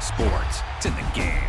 of sports. It's in the game.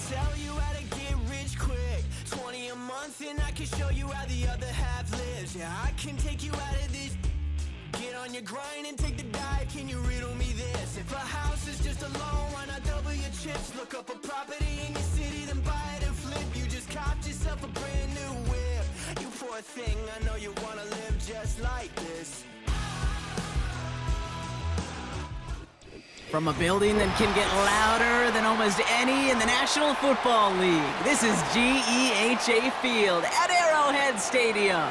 Tell you how to get rich quick. 20 a month and I can show you how the other half lives. Yeah, I can take you out of this. Get on your grind and take the dive. Can you riddle me this? If a house is just a loan, why not double your chips? Look up a property in your city, then buy it and flip. You just copped yourself a brand new whip. You poor thing, I know you wanna live just like this. From a building that can get louder than almost any in the National Football League, this is GEHA Field at Arrowhead Stadium.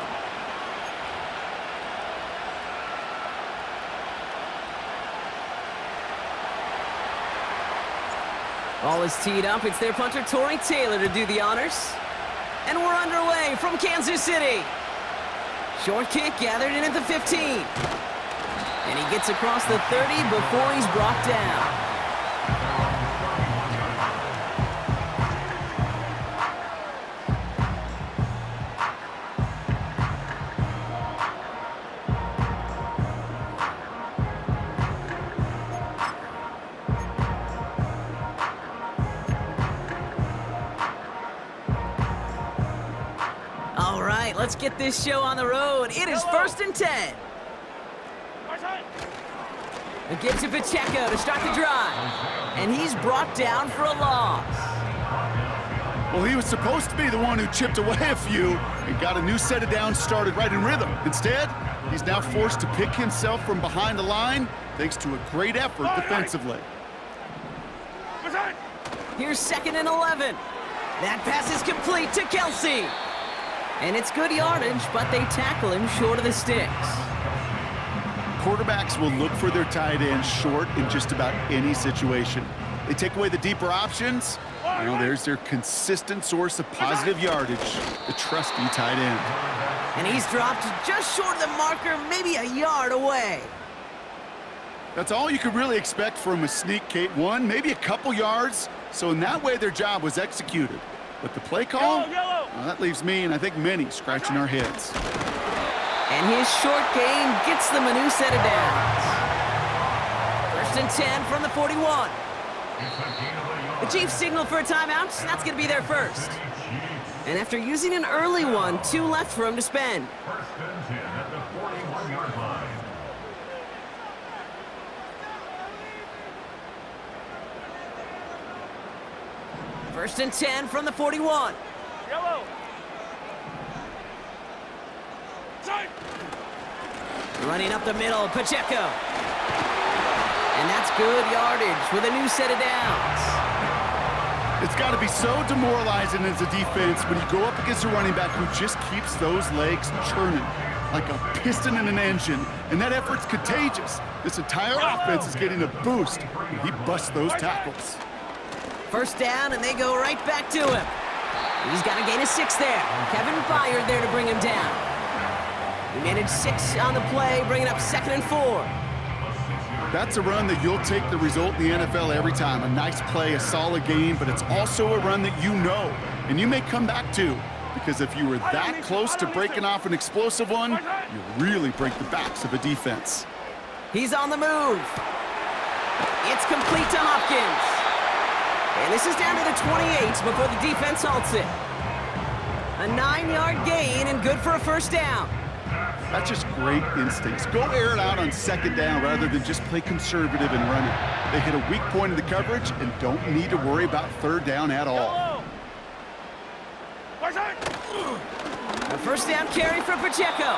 Ball is teed up. It's their punter, Torrey Taylor, to do the honors. And we're underway from Kansas City. Short kick gathered in at the 15. And he gets across the 30 before he's brought down. All right, let's get this show on the road. It is 1st and 10. It gives to Pacheco to start the drive. And he's brought down for a loss. Well, he was supposed to be the one who chipped away a few and got a new set of downs started right in rhythm. Instead, he's now forced to pick himself from behind the line thanks to a great effort defensively. Here's 2nd and 11. That pass is complete to Kelsey. And it's good yardage, but they tackle him short of the sticks. Quarterbacks will look for their tight end short in just about any situation. They take away the deeper options. Well, there's their consistent source of positive yardage, the trusty tight end. And he's dropped just short of the marker, maybe a yard away. That's all you could really expect from a sneak Kate. One, maybe a couple yards. So in that way, their job was executed. But the play call, well, that leaves me and I think many scratching our heads. And his short game gets them a new set of downs. 1st and 10 from the 41. The Chiefs signal for a timeout. That's going to be their first. And after using an early one, 2 left for him to spend. 1st and 10 at the 41-yard line. First and 10 from the 41. Yellow. Running up the middle, Pacheco. And that's good yardage with a new set of downs. It's got to be so demoralizing as a defense when you go up against a running back who just keeps those legs churning like a piston in an engine, and that effort's contagious. This entire offense is getting a boost when he busts those tackles. 1st down, and they go right back to him. He's got to gain a 6 there. Kevin Byard there to bring him down. He managed 6 on the play, bringing up 2nd and 4. That's a run that you'll take the result in the NFL every time. A nice play, a solid game, but it's also a run that you know, and you may come back to, because if you were that close to breaking off an explosive one, you really break the backs of a defense. He's on the move. It's complete to Hopkins. And this is down to the 28 before the defense halts it. A 9-yard gain and good for a first down. That's just great instincts. Go air it out on second down rather than just play conservative and run it. They hit a weak point in the coverage and don't need to worry about third down at all. A first down carry for Pacheco.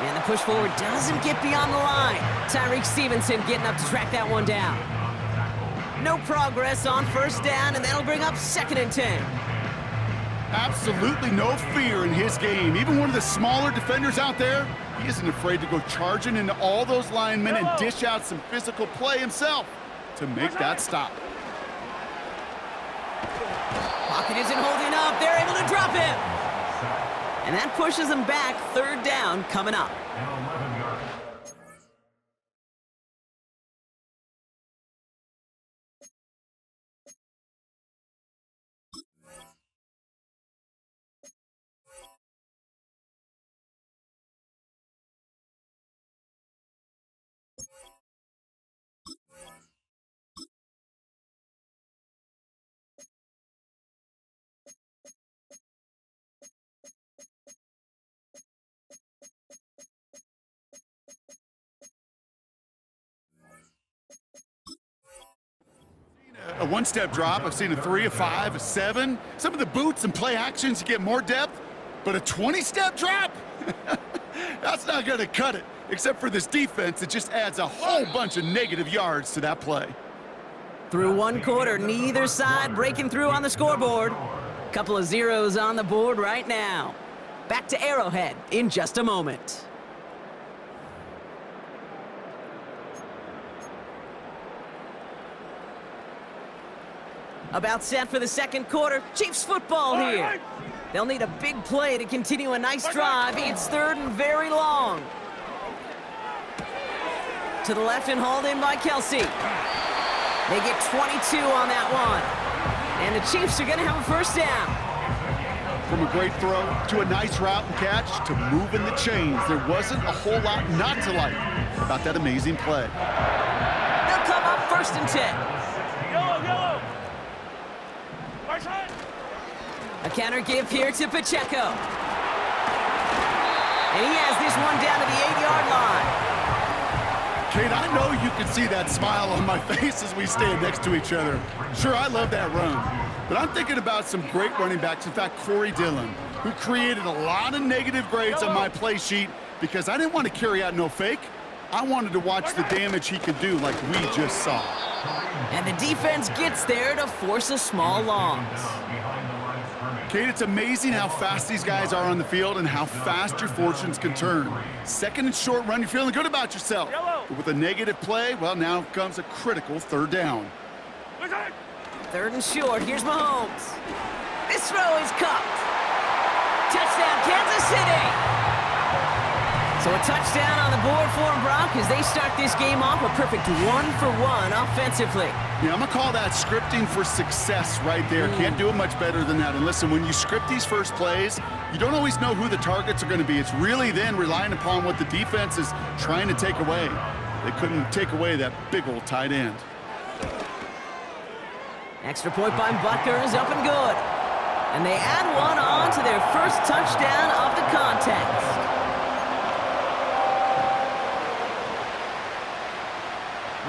And the push forward doesn't get beyond the line. Tyreek Stevenson getting up to track that one down. No progress on first down, and that'll bring up 2nd and 10. Absolutely no fear in his game. Even one of the smaller defenders out there, he isn't afraid to go charging into all those linemen and dish out some physical play himself to make that stop. Pocket isn't holding up. They're able to drop him. And that pushes them back. 3rd down coming up. A one-step drop, I've seen a 3, a 5, a 7. Some of the boots and play actions, you get more depth, but a 20-step drop? That's not going to cut it, except for this defense. It just adds a whole bunch of negative yards to that play. Through one quarter, neither side breaking through on the scoreboard. Couple of zeros on the board right now. Back to Arrowhead in just a moment. About set for the 2nd quarter. Chiefs football here. They'll need a big play to continue a nice drive. It's 3rd and very long. To the left and hauled in by Kelsey. They get 22 on that one. And the Chiefs are going to have a first down. From a great throw to a nice route and catch to moving the chains, there wasn't a whole lot not to like about that amazing play. They'll come up 1st and 10. Yellow. A counter give here to Pacheco. And he has this one down to the 8-yard line. Kate, I know you can see that smile on my face as we stand next to each other. Sure, I love that run. But I'm thinking about some great running backs. In fact, Corey Dillon, who created a lot of negative grades on my play sheet because I didn't want to carry out no fake. I wanted to watch the damage he could do like we just saw. And the defense gets there to force a small loss. Kate, it's amazing how fast these guys are on the field and how fast your fortunes can turn. 2nd and short run, you're feeling good about yourself. But with a negative play, well, now comes a critical 3rd down. 3rd and short, here's Mahomes. This throw is caught. Touchdown, Kansas City! So a touchdown on the board for them, Brock, as they start this game off a perfect 1-for-1 offensively. Yeah, I'm going to call that scripting for success right there. Can't do it much better than that. And listen, when you script these first plays, you don't always know who the targets are going to be. It's really then relying upon what the defense is trying to take away. They couldn't take away that big old tight end. Extra point by Butker is up and good. And they add one on to their first touchdown of the contest.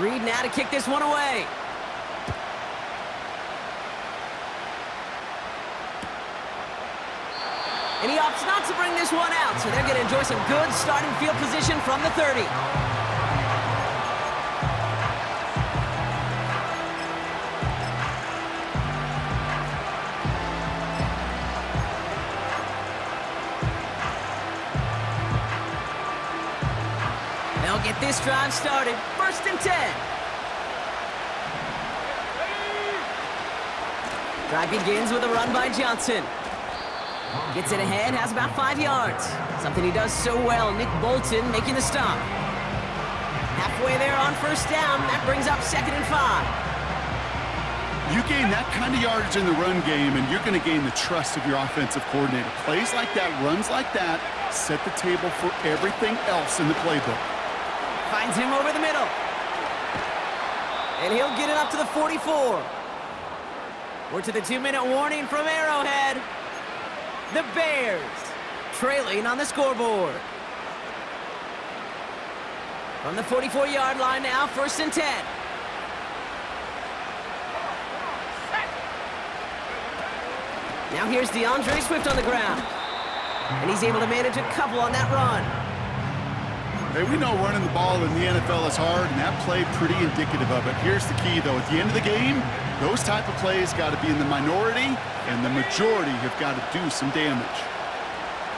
Reed now to kick this one away. And he opts not to bring this one out, so they're going to enjoy some good starting field position from the 30. They'll get this drive started. 1st and 10. Drive begins with a run by Johnson. Gets it ahead, has about 5 yards. Something he does so well, Nick Bolton making the stop. Halfway there on first down, that brings up 2nd and 5. You gain that kind of yardage in the run game, and you're going to gain the trust of your offensive coordinator. Plays like that, runs like that, set the table for everything else in the playbook. Finds him over the middle. And he'll get it up to the 44. We're to the 2-minute warning from Arrowhead. The Bears trailing on the scoreboard. From the 44-yard line now, 1st and 10. Now here's DeAndre Swift on the ground. And he's able to manage a couple on that run. Hey, we know running the ball in the NFL is hard, and that play pretty indicative of it. Here's the key, though. At the end of the game, those type of plays got to be in the minority, and the majority have got to do some damage.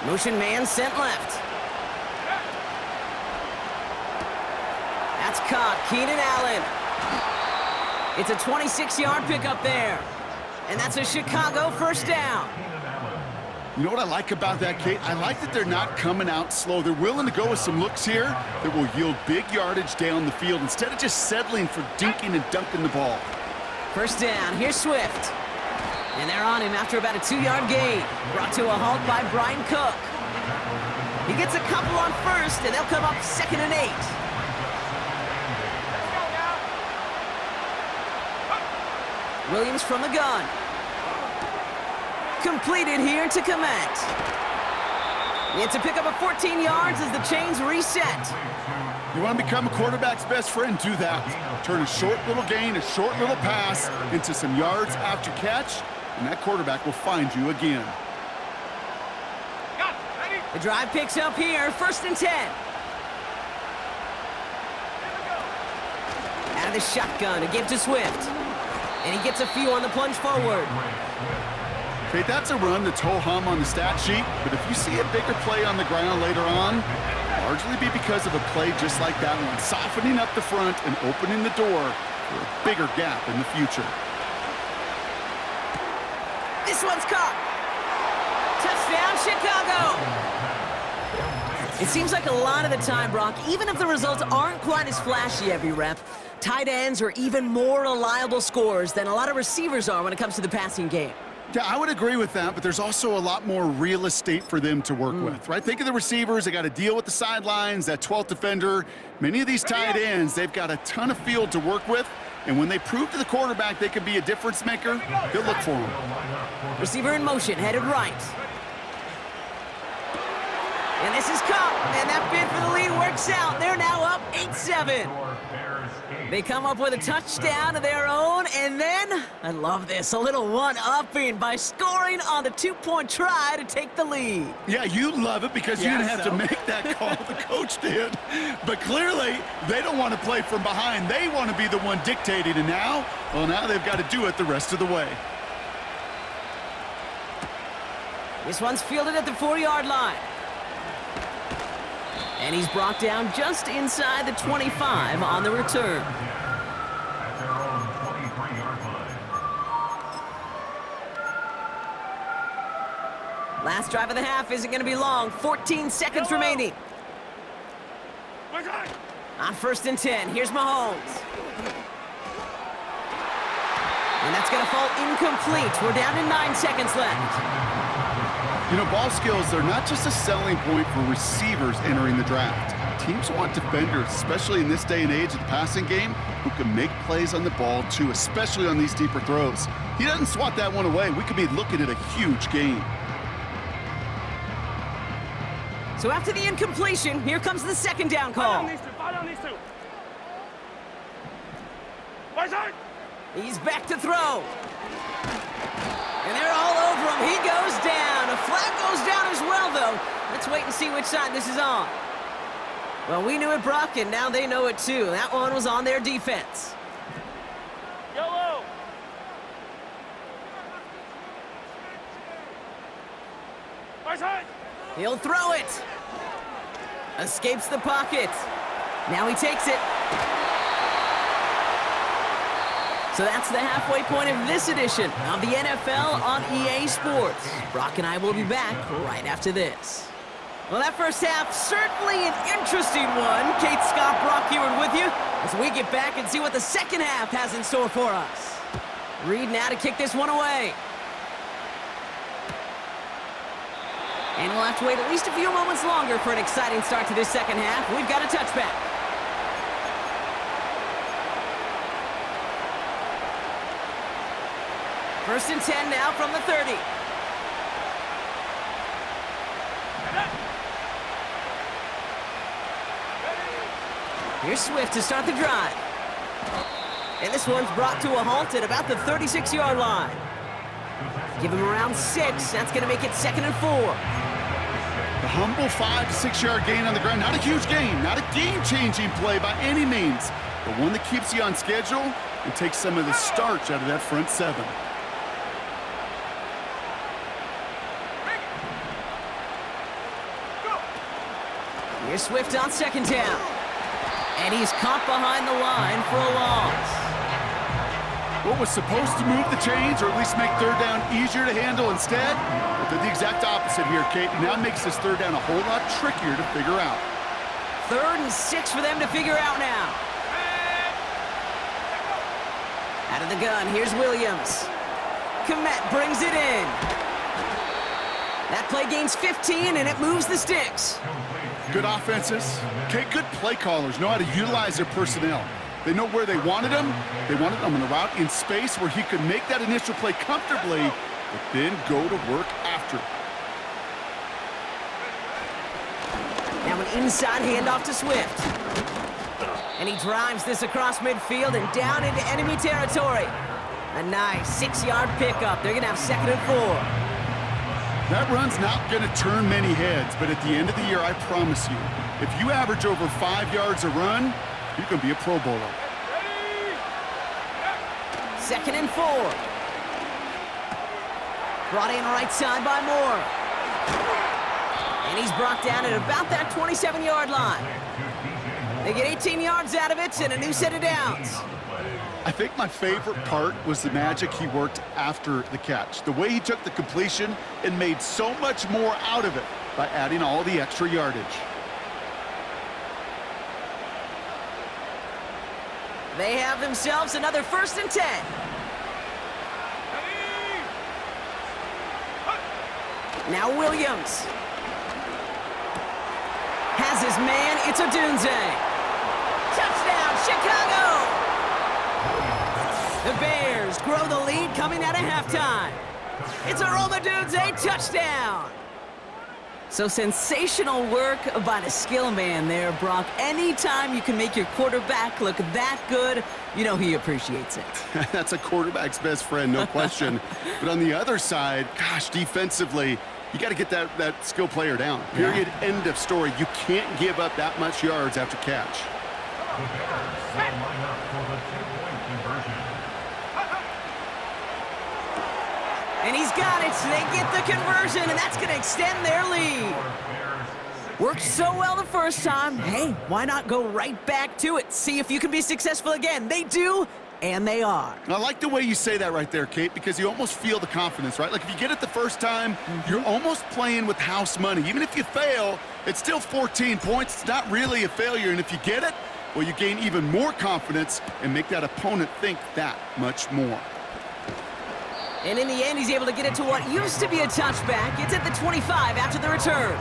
Motion man sent left. That's caught. Keenan Allen. It's a 26-yard pickup there. And that's a Chicago 1st down. You know what I like about that, Kate? I like that they're not coming out slow. They're willing to go with some looks here that will yield big yardage down the field instead of just settling for dinking and dunking the ball. 1st down. Here's Swift. And they're on him after about a 2-yard gain. Brought to a halt by Brian Cook. He gets a couple on 1st, and they'll come up 2nd and 8. Williams from the gun. Completed here to Komet. It's a pickup of 14 yards as the chains reset. You want to become a quarterback's best friend? Do that. Turn a short little gain, a short little pass into some yards after catch, and that quarterback will find you again. The drive picks up here, 1st and 10. Out of the shotgun, a give to Swift. And he gets a few on the plunge forward. Okay, that's a run that's ho-hum on the stat sheet, but if you see a bigger play on the ground later on, largely be because of a play just like that one, softening up the front and opening the door for a bigger gap in the future. This one's caught. Touchdown, Chicago. It seems like a lot of the time, Brock, even if the results aren't quite as flashy every rep, tight ends are even more reliable scorers than a lot of receivers are when it comes to the passing game. Yeah, I would agree with that, but there's also a lot more real estate for them to work with, right? Think of the receivers. They got to deal with the sidelines, that 12th defender. Many of these tight ends, they've got a ton of field to work with, and when they prove to the quarterback they can be a difference maker, they'll look for him. Receiver in motion, headed right. And this is caught, and that bid for the lead works out. They're now up 8-7. They come up with a touchdown of their own, and then, I love this, a little one-upping by scoring on the 2-point try to take the lead. Yeah, you love it because you didn't have to make that call, the coach did. But clearly, they don't want to play from behind. They want to be the one dictating, and now, well, now they've got to do it the rest of the way. This one's fielded at the 4-yard line. And he's brought down just inside the 25 on the return. At their own 23-yard line. Last drive of the half isn't going to be long. 14 seconds remaining. On 1st and 10, here's Mahomes. And that's going to fall incomplete. We're down to 9 seconds left. You know, ball skills are not just a selling point for receivers entering the draft. Teams want defenders, especially in this day and age of the passing game, who can make plays on the ball too, especially on these deeper throws. He doesn't swat that one away. We could be looking at a huge gain. So after the incompletion, here comes the 2nd down call. He's back to throw. And they're all over him. He goes down. A flag goes down as well, though. Let's wait and see which side this is on. Well, we knew it, Brock, and now they know it, too. That one was on their defense. Yellow. He'll throw it. Escapes the pocket. Now he takes it. So that's the halfway point of this edition of the NFL on EA Sports. Brock and I will be back right after this. Well, that first half, certainly an interesting one. Kate, Scott, Brock here with you as we get back and see what the second half has in store for us. Reed now to kick this one away. And we'll have to wait at least a few moments longer for an exciting start to this second half. We've got a touchback. First and 10 now from the 30. Here's Swift to start the drive. And this one's brought to a halt at about the 36-yard line. Give him around 6. That's going to make it 2nd and 4. The humble 5 to 6 yard gain on the ground. Not a huge gain, not a game-changing play by any means, but one that keeps you on schedule and takes some of the starch out of that front 7. Here's Swift on 2nd down. And he's caught behind the line for a loss. What was supposed to move the chains or at least make 3rd down easier to handle instead, it did the exact opposite here, Kate. Now makes this 3rd down a whole lot trickier to figure out. 3rd and 6 for them to figure out now. Out of the gun, here's Williams. Komet brings it in. That play gains 15, and it moves the sticks. Good offenses. Okay, good play callers know how to utilize their personnel. They know where they wanted him. They wanted him on the route in space where he could make that initial play comfortably, but then go to work after. Now an inside handoff to Swift. And he drives this across midfield and down into enemy territory. A nice 6-yard pickup. They're going to have 2nd and 4. That run's not going to turn many heads, but at the end of the year, I promise you, if you average over 5 yards a run, you can be a Pro Bowler. 2nd and 4. Brought in right side by Moore. And he's brought down at about that 27-yard line. They get 18 yards out of it and a new set of downs. I think my favorite part was the magic he worked after the catch. The way he took the completion and made so much more out of it by adding all the extra yardage. They have themselves another 1st and 10. Now Williams. Has his man, it's Odunze. Touchdown, Chicago! The Bears grow the lead coming out of halftime. It's a Rome Odunze touchdown! So sensational work by the skill man there, Brock. Anytime you can make your quarterback look that good, you know he appreciates it. That's a quarterback's best friend, no question. But on the other side, gosh, defensively, you got to get that skill player down. Period, end of story. You can't give up that much yards after catch. The Bears will line up for the 2-point conversion. And he's got it. They get the conversion, and that's going to extend their lead. Worked so well the first time. Hey, why not go right back to it? See if you can be successful again. They do, and they are. I like the way you say that right there, Kate, because you almost feel the confidence, right? Like if you get it the first time, you're almost playing with house money. Even if you fail, it's still 14 points. It's not really a failure, and if you get it, well, you gain even more confidence and make that opponent think that much more. And in the end, he's able to get it to what used to be a touchback. It's at the 25 after the return.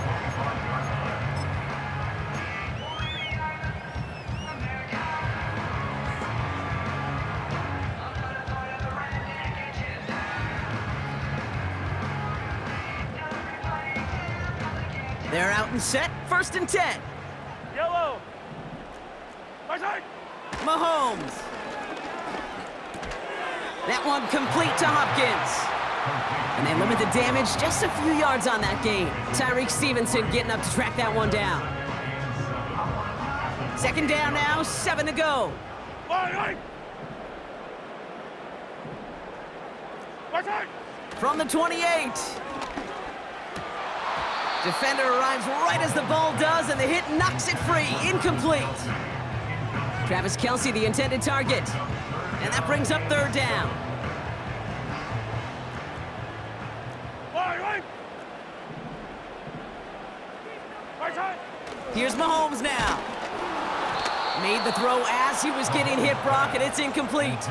They're out and set, 1st and 10. Yellow. My side. Mahomes. That one complete to Hopkins. And they limit the damage, just a few yards on that gain. Tyreek Stevenson getting up to track that one down. 2nd down now, 7 to go. My side. From the 28. Defender arrives right as the ball does, and the hit knocks it free. Incomplete. Travis Kelce, the intended target. And that brings up 3rd down. My side. Here's Mahomes now. Made the throw as he was getting hit, Brock, and it's incomplete.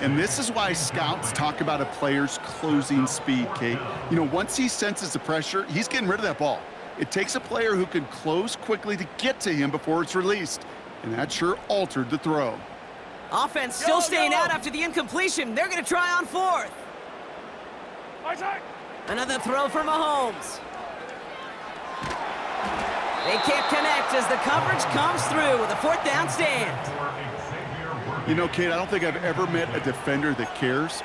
And this is why scouts talk about a player's closing speed, Kate. You know, once he senses the pressure, he's getting rid of that ball. It takes a player who can close quickly to get to him before it's released. And that sure altered the throw. Offense still staying out after the incompletion. They're going to try on fourth. Right side. Another throw for Mahomes. They can't connect as the coverage comes through with a fourth down stand. You know, Kate, I don't think I've ever met a defender that cares.